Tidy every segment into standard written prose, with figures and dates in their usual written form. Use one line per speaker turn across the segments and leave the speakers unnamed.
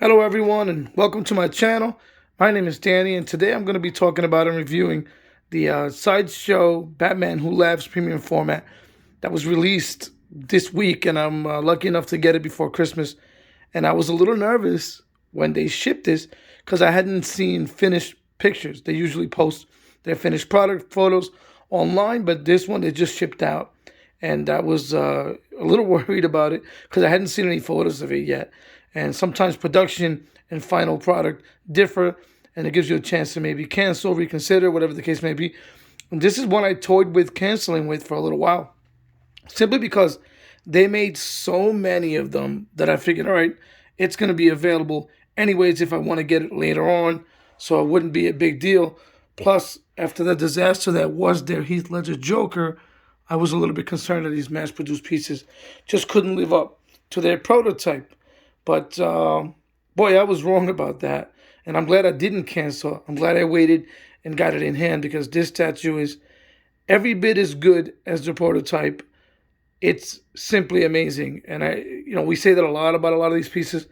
Hello everyone and welcome to my channel. My name is Danny and today I'm going to be talking about and reviewing the Sideshow Batman Who Laughs premium format that was released this week, and I'm lucky enough to get it before Christmas. And I was a little nervous when they shipped this because I hadn't seen finished pictures. They usually post their finished product photos online, but this one they just shipped out. And I was a little worried about it because I hadn't seen any photos of it yet. And sometimes production and final product differ, and it gives you a chance to maybe cancel, reconsider, whatever the case may be. And this is one I toyed with canceling with for a little while, simply because they made so many of them that I figured, all right, it's going to be available anyways if I want to get it later on, so it wouldn't be a big deal. Plus, after the disaster that was their Heath Ledger Joker, I was a little bit concerned that these mass-produced pieces just couldn't live up to their prototype. But boy, I was wrong about that. And I'm glad I didn't cancel. I'm glad I waited and got it in hand, because this statue is every bit as good as the prototype. It's simply amazing. And we say that a lot about a lot of these pieces.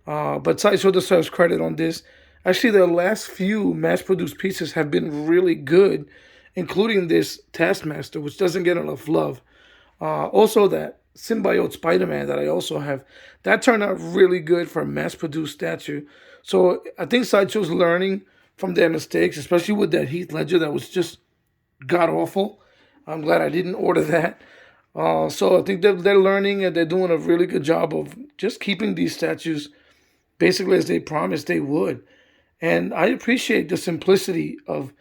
But Sideshow deserves credit on this. Actually, the last few mass-produced pieces have been really good, including this Taskmaster, which doesn't get enough love. Also, that symbiote Spider-Man that I also have, that turned out really good for a mass-produced statue. So I think Sideshow's learning from their mistakes, especially with that Heath Ledger that was just god-awful. I'm glad I didn't order that. So I think they're learning, and they're doing a really good job of just keeping these statues basically as they promised they would. And I appreciate the simplicity of,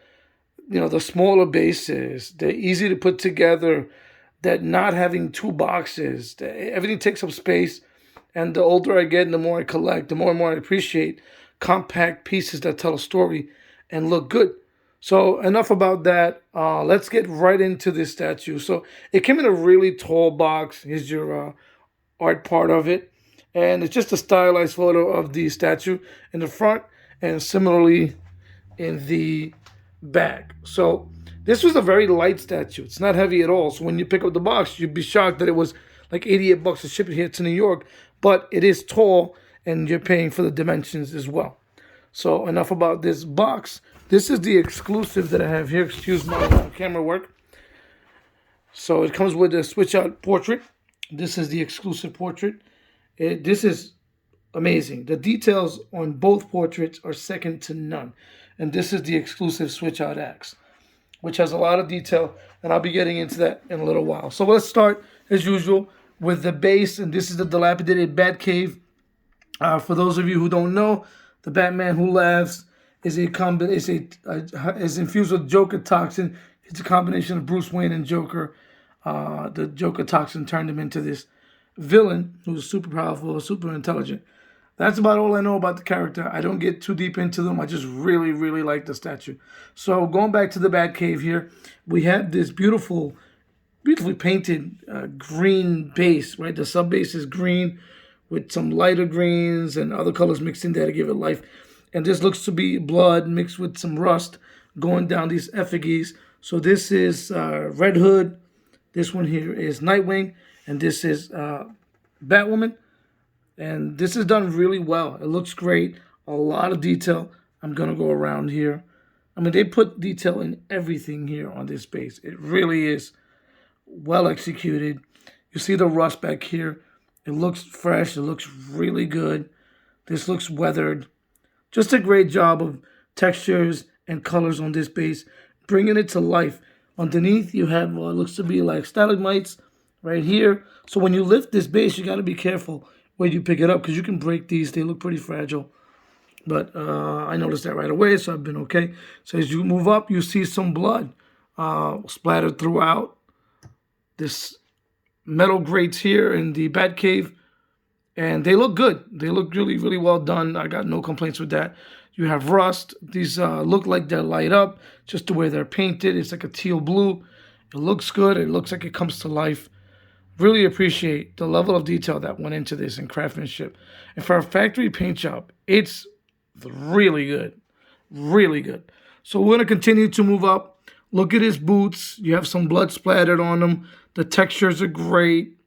the smaller bases. They're easy to put together, that not having two boxes. Everything takes up space. And the older I get and the more I collect, the more and more I appreciate compact pieces that tell a story and look good. So enough about that. Let's get right into this statue. So it came in a really tall box. Here's your art part of it. And it's just a stylized photo of the statue in the front, and similarly in the back. So this was a very light statue. It's not heavy at all. So when you pick up the box, you'd be shocked that it was like $88 to ship it here to New York. But it is tall, and you're paying for the dimensions as well. So enough about this box. This is the exclusive that I have here. Excuse my camera work. So it comes with a switch out portrait. This is the exclusive portrait. This is amazing. The details on both portraits are second to none. And this is the exclusive switch out axe, which has a lot of detail, and I'll be getting into that in a little while. So let's start, as usual, with the base, and this is the dilapidated Batcave. For those of you who don't know, the Batman Who Laughs is infused with Joker toxin. It's a combination of Bruce Wayne and Joker. The Joker toxin turned him into this villain who's super powerful, super intelligent. That's about all I know about the character. I don't get too deep into them. I just really, really like the statue. So going back to the Batcave here, we have this beautifully painted green base, right? The sub base is green with some lighter greens and other colors mixed in there to give it life. And this looks to be blood mixed with some rust going down these effigies. So this is Red Hood. This one here is Nightwing. And this is Batwoman. And this is done really well. It looks great. A lot of detail. I'm going to go around here. I mean, they put detail in everything here on this base. It really is well executed. You see the rust back here. It looks fresh. It looks really good. This looks weathered. Just a great job of textures and colors on this base, bringing it to life. Underneath, you have what looks to be like stalagmites right here. So when you lift this base, you got to be careful where you pick it up, because you can break these. They look pretty fragile. But I noticed that right away, so I've been okay. So as you move up, you see some blood splattered throughout. This metal grates here in the Batcave, and they look good. They look really, really well done. I got no complaints with that. You have rust. These look like they're light up, just the way they're painted. It's like a teal blue. It looks good. It looks like it comes to life. Really appreciate the level of detail that went into this and craftsmanship. And for a factory paint job, it's really good. Really good. So we're going to continue to move up. Look at his boots. You have some blood splattered on them. The textures are great.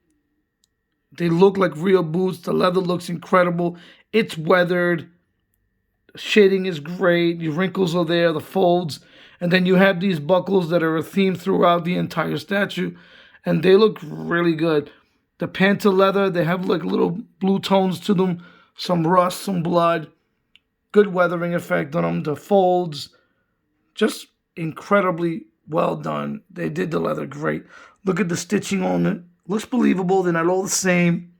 They look like real boots. The leather looks incredible. It's weathered. Shading is great. The wrinkles are there, the folds. And then you have these buckles that are a theme throughout the entire statue. And they look really good. The pants are leather. They have like little blue tones to them. Some rust, some blood. Good weathering effect on them. The folds, just incredibly well done. They did the leather great. Look at the stitching on it. Looks believable. They're not all the same.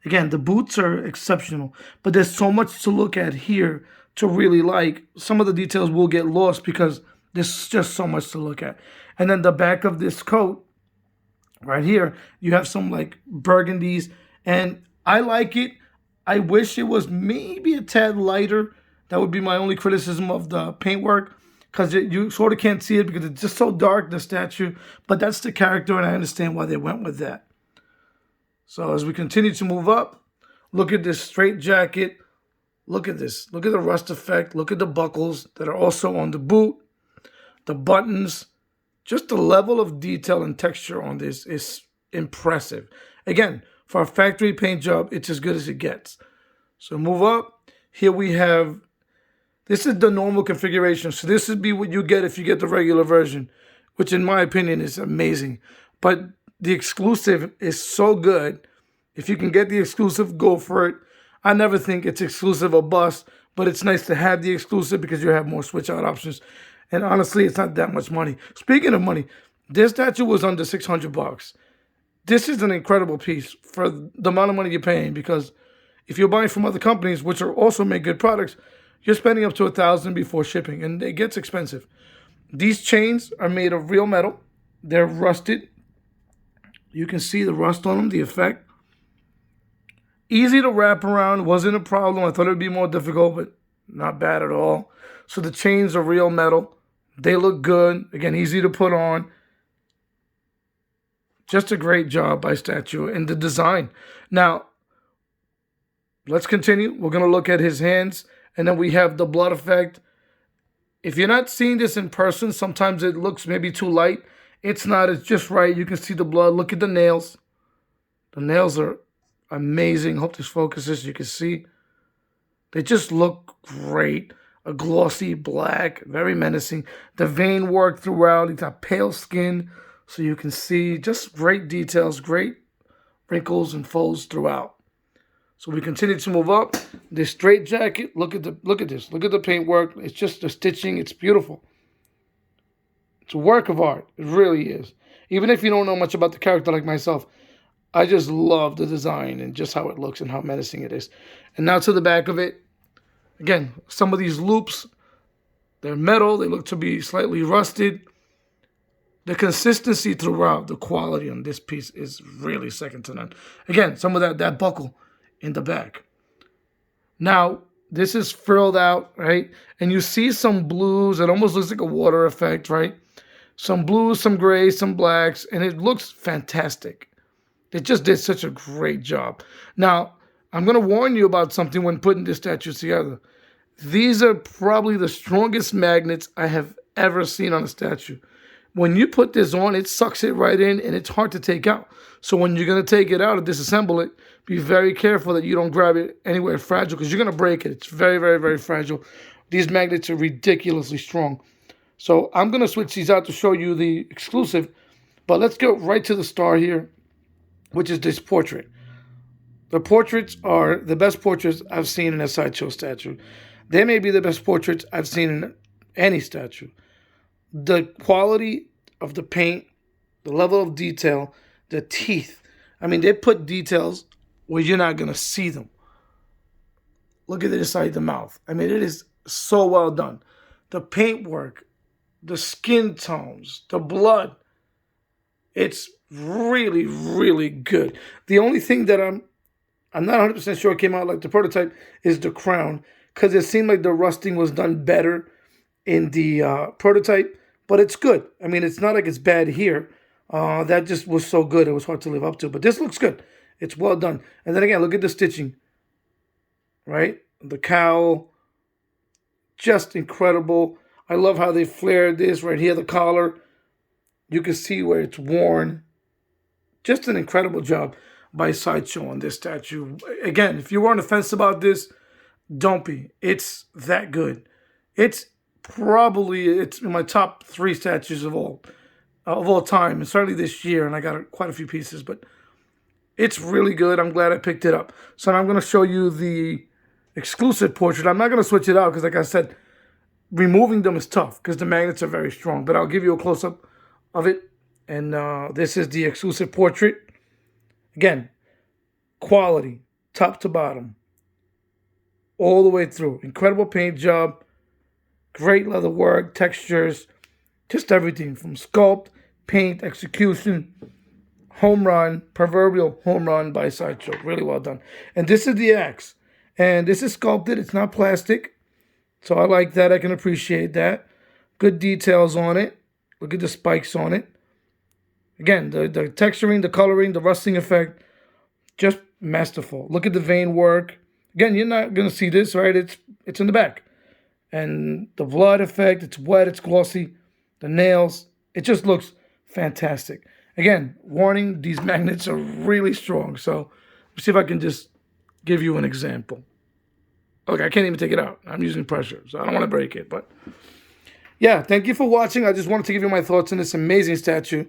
Again, the boots are exceptional, but there's so much to look at here to really like. Some of the details will get lost because there's just so much to look at. And then the back of this coat, right here, you have some like burgundies, and I like it. I wish it was maybe a tad lighter. That would be my only criticism of the paintwork, because you sort of can't see it because it's just so dark, the statue. But that's the character, and I understand why they went with that. So as we continue to move up, look at this straight jacket. Look at this. Look at the rust effect. Look at the buckles that are also on the boot. The buttons. Just the level of detail and texture on this is impressive. Again, for a factory paint job, it's as good as it gets. So move up. Here we have, this is the normal configuration. So this would be what you get if you get the regular version, which in my opinion is amazing. But the exclusive is so good. If you can get the exclusive, go for it. I never think it's exclusive or bust, but it's nice to have the exclusive because you have more switch out options. And honestly, it's not that much money. Speaking of money, this statue was under $600. This is an incredible piece for the amount of money you're paying, because if you're buying from other companies, which are also make good products, you're spending up to $1,000 before shipping, and it gets expensive. These chains are made of real metal. They're rusted. You can see the rust on them, the effect. Easy to wrap around. Wasn't a problem. I thought it would be more difficult, but not bad at all. So the chains are real metal. They look good. Again, easy to put on. Just a great job by Statue in the design. Now, let's continue. We're going to look at his hands, and then we have the blood effect. If you're not seeing this in person, sometimes it looks maybe too light. It's not. It's just right. You can see the blood. Look at the nails. The nails are amazing. Hope this focuses. You can see. They just look great. A glossy black, very menacing. The vein work throughout. He's got pale skin, so you can see just great details, great wrinkles and folds throughout. So we continue to move up. This straight jacket. Look at this. Look at the paintwork. It's just the stitching. It's beautiful. It's a work of art. It really is. Even if you don't know much about the character like myself, I just love the design and just how it looks and how menacing it is. And now to the back of it. Again, some of these loops, they're metal. They look to be slightly rusted. The consistency throughout, the quality on this piece is really second to none. Again, some of that buckle in the back. Now, this is frilled out, right? And you see some blues. It almost looks like a water effect, right? Some blues, some grays, some blacks, and it looks fantastic. They just did such a great job. Now, I'm going to warn you about something when putting this statue together. These are probably the strongest magnets I have ever seen on a statue. When you put this on, it sucks it right in, and it's hard to take out. So when you're going to take it out or disassemble it, be very careful that you don't grab it anywhere fragile, because you're going to break it. It's very, very, very fragile. These magnets are ridiculously strong. So I'm going to switch these out to show you the exclusive. But let's go right to the star here, which is this portrait. The portraits are the best portraits I've seen in a Sideshow statue. They may be the best portraits I've seen in any statue. The quality of the paint, the level of detail, the teeth. I mean, they put details where you're not going to see them. Look at the inside of the mouth. I mean, it is so well done. The paintwork, the skin tones, the blood. It's really, really good. The only thing that I'm not 100% sure came out like the prototype is the crown, because it seemed like the rusting was done better in the prototype, but it's good. I mean, it's not like it's bad here. That just was so good. It was hard to live up to, but this looks good. It's well done. And then again, look at the stitching, right? The cowl, just incredible. I love how they flared this right here, the collar. You can see where it's worn. Just an incredible job. by Sideshow on this statue. Again, if you were on the fence about this, don't be. It's that good. It's in my top 3 statues of all time, and certainly this year. And I got quite a few pieces, but it's really good. I'm glad I picked it up. So now I'm going to show you the exclusive portrait. I'm not going to switch it out because, like I said, removing them is tough because the magnets are very strong. But I'll give you a close-up of it. And this is the exclusive portrait. Again, quality, top to bottom, all the way through. Incredible paint job, great leather work, textures, just everything from sculpt, paint, execution. Home run, proverbial home run by Sideshow. Really well done. And this is the axe. And this is sculpted. It's not plastic. So I like that. I can appreciate that. Good details on it. Look at the spikes on it. Again, the texturing, the coloring, the rusting effect, just masterful. Look at the vein work. Again, you're not going to see this, right? It's in the back. And the blood effect, it's wet, it's glossy. The nails, it just looks fantastic. Again, warning, these magnets are really strong. So let's see if I can just give you an example. Okay, I can't even take it out. I'm using pressure, so I don't want to break it. But yeah, thank you for watching. I just wanted to give you my thoughts on this amazing statue.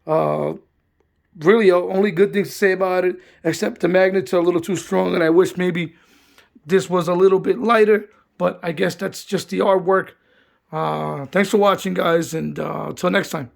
Really, only good things to say about it, except the magnets are a little too strong, and I wish maybe this was a little bit lighter, but I guess that's just the artwork. Thanks for watching, guys, and until next time.